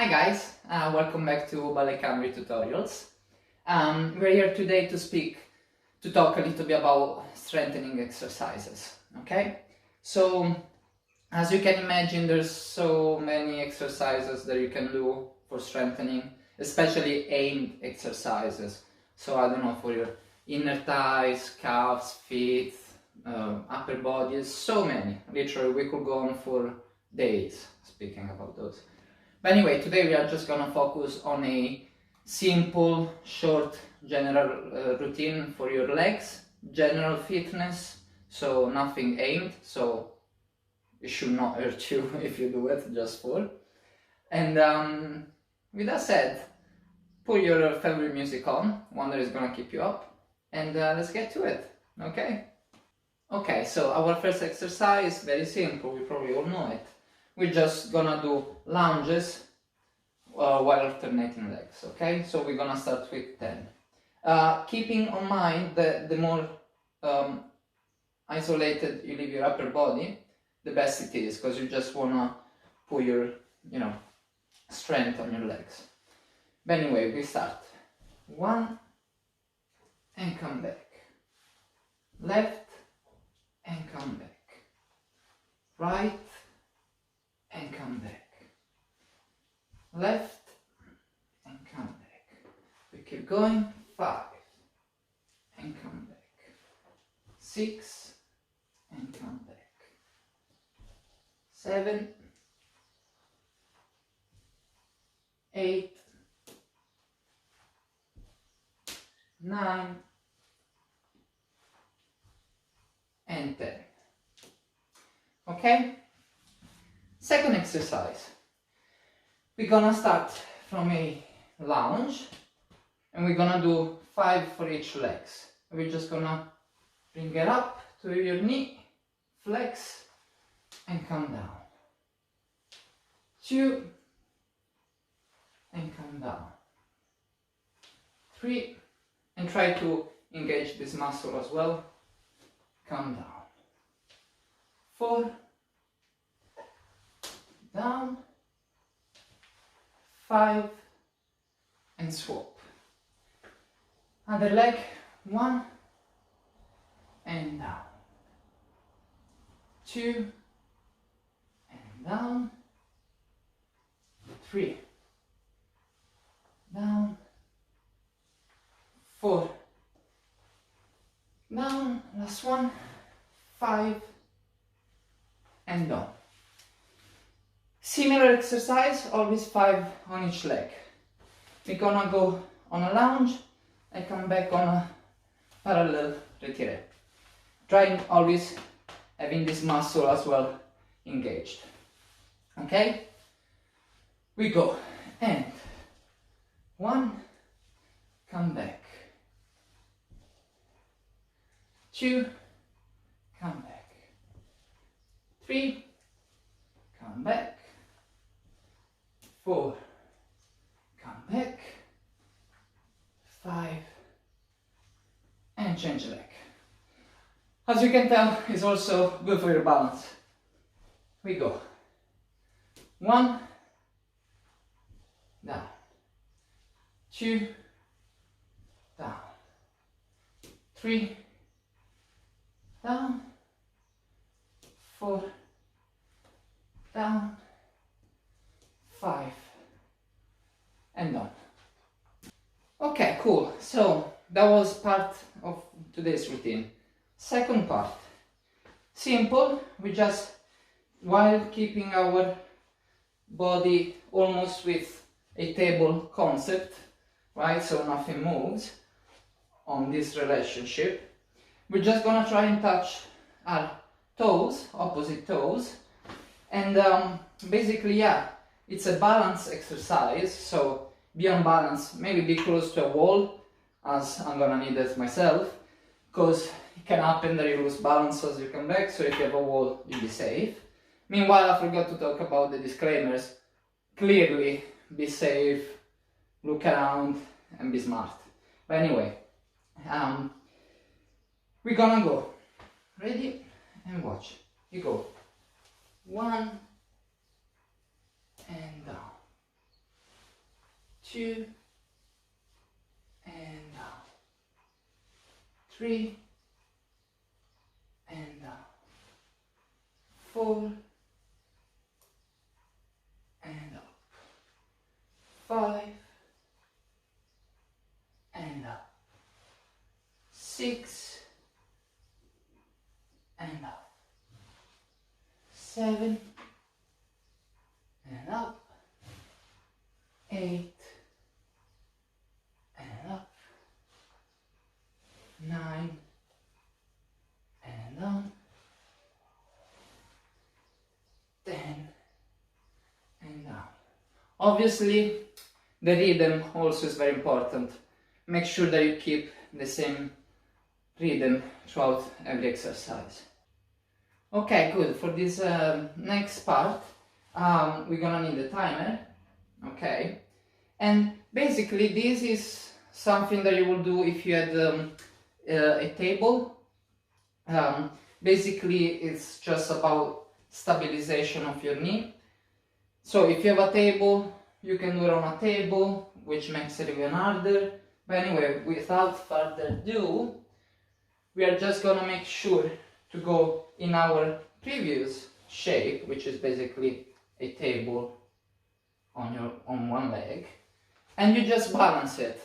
Hi guys, welcome back to Ballet Cymru tutorials. We're here today to talk a little bit about strengthening exercises, okay? So, as you can imagine, there's so many exercises that you can do for strengthening, especially aimed exercises. So, I don't know, for your inner thighs, calves, feet, upper body, so many. Literally, we could go on for days speaking about those. But anyway, today we are just gonna focus on a simple, short, general routine for your legs, general fitness, so nothing aimed, so it should not hurt you if you do it just for. And with that said, put your favorite music on, one that is gonna keep you up, and let's get to it, okay? Okay, so our first exercise, very simple, we probably all know it. We're just gonna do lunges while alternating legs, okay? So we're gonna start with 10. Keeping in mind that the more isolated you leave your upper body, the best it is, because you just wanna put your, strength on your legs. But anyway, we start. 1, and come back. Left, and come back. Right, and come back. Left, and come back. We keep going. 5, and come back. 6, and come back. 7, 8, 9, and 10. Okay? Second exercise. We're gonna start from a lunge and we're gonna do 5 for each legs. We're just gonna bring it up to your knee, flex, and come down. 2, and come down. 3, and try to engage this muscle as well. Come down. 4, down. 5, and swap. Other leg, 1, and down. 2, and down. 3, down. 4, down. Last one. 5, and down. Similar exercise, always 5 on each leg. We're gonna go on a lunge and come back on a parallel retiré. Trying always having this muscle as well engaged. Okay? We go. And 1, come back. 2, come back. 3, come back. 4, come back. 5, and change leg. As you can tell, it's also good for your balance. We go. 1, down. 2, down. 3, down. 4, down. 5, and down. Okay, cool. So that was part of today's routine. Second part, simple. We just, while keeping our body almost with a table concept, right? So nothing moves on this relationship. We're just gonna try and touch our toes, opposite toes, and basically, yeah. It's a balance exercise, so be on balance, maybe be close to a wall, as I'm gonna need it myself, because it can happen that you lose balance as you come back, so if you have a wall, you'll be safe. Meanwhile, I forgot to talk about the disclaimers. Clearly, be safe, look around, and be smart. But anyway, we're gonna go. Ready? And watch. You go. 1, and down. 2, and down, 3, and down, 4, and up, 5, and up, 6, and up, 7, and up, 8, and up, 9, and down, 10, and down. Obviously, the rhythm also is very important. Make sure that you keep the same rhythm throughout every exercise. Okay, good. For this next part, we're gonna need a timer. Okay, and basically this is something that you will do if you had a table. Basically, it's just about stabilization of your knee. So if you have a table, you can do it on a table, which makes it even harder. But anyway, without further ado, we are just gonna make sure to go in our previous shape, which is basically a table on one leg, and you just balance it.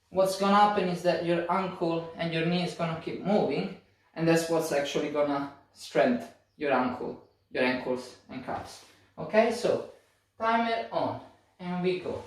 What's gonna happen is that your ankle and your knee is gonna keep moving, and that's what's actually gonna strengthen your ankles and calves. Okay, so timer on, and we go.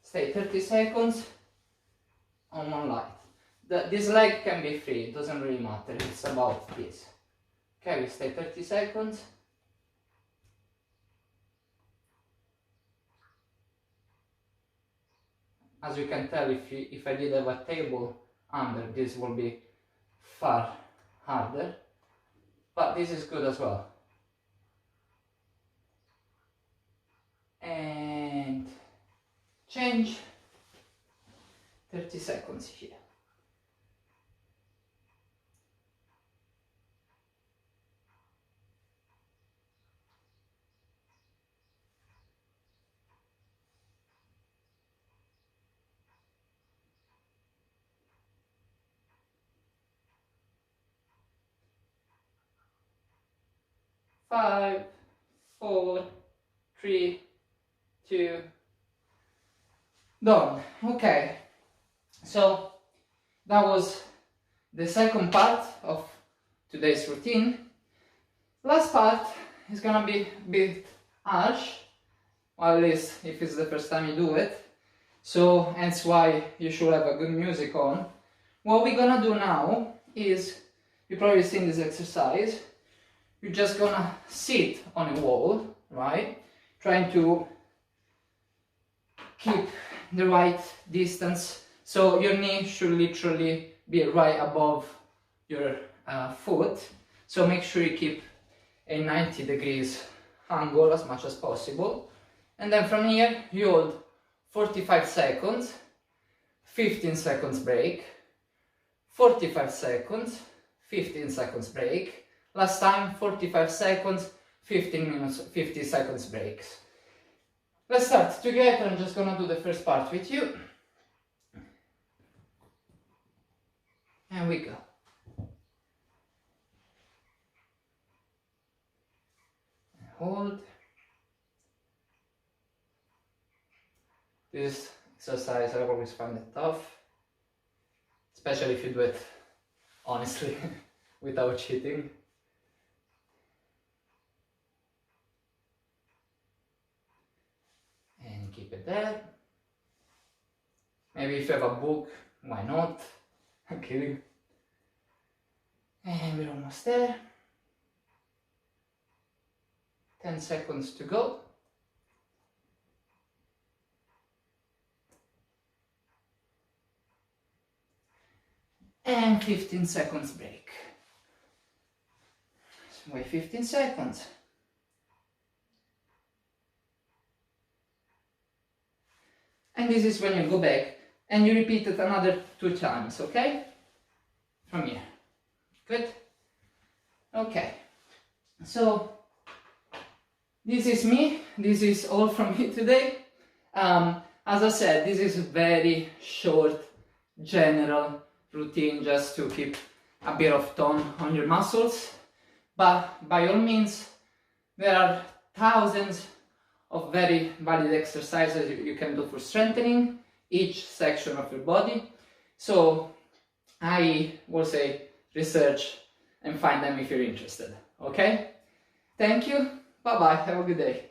Stay 30 seconds on one leg. This leg can be free, it doesn't really matter, it's about this. Okay, we stay 30 seconds. As you can tell, if I did have a table under, this will be far harder, but this is good as well. And change, 30 seconds here. Five, 4, 3, 2, done. Okay, so that was the second part of today's routine. Last part is gonna be a bit harsh, or at least if it's the first time you do it, so that's why you should have a good music on. What we're gonna do now is, you've probably seen this exercise, you're just gonna sit on a wall, right? Trying to keep the right distance, so your knee should literally be right above your foot. So make sure you keep a 90 degrees angle as much as possible. And then from here, you hold 45 seconds, 15 seconds break, 45 seconds, 15 seconds break. Last time, 45 seconds, 50 seconds breaks. Let's start together. I'm just gonna do the first part with you. And we go. Hold. This exercise, I always find it tough, especially if you do it honestly, without cheating. And keep it there. Maybe if you have a book, why not? I'm kidding. And we're almost there. 10 seconds to go. And 15 seconds break. So wait 15 seconds. And this is when you go back and you repeat it another 2 times, okay? From here. Good? Okay. So this is me. This is all from me today. as I said, this is a very short, general routine just to keep a bit of tone on your muscles. But by all means, there are thousands of very valid exercises you can do for strengthening each section of your body. So I will say research and find them if you're interested. Okay? Thank you. Bye bye. Have a good day.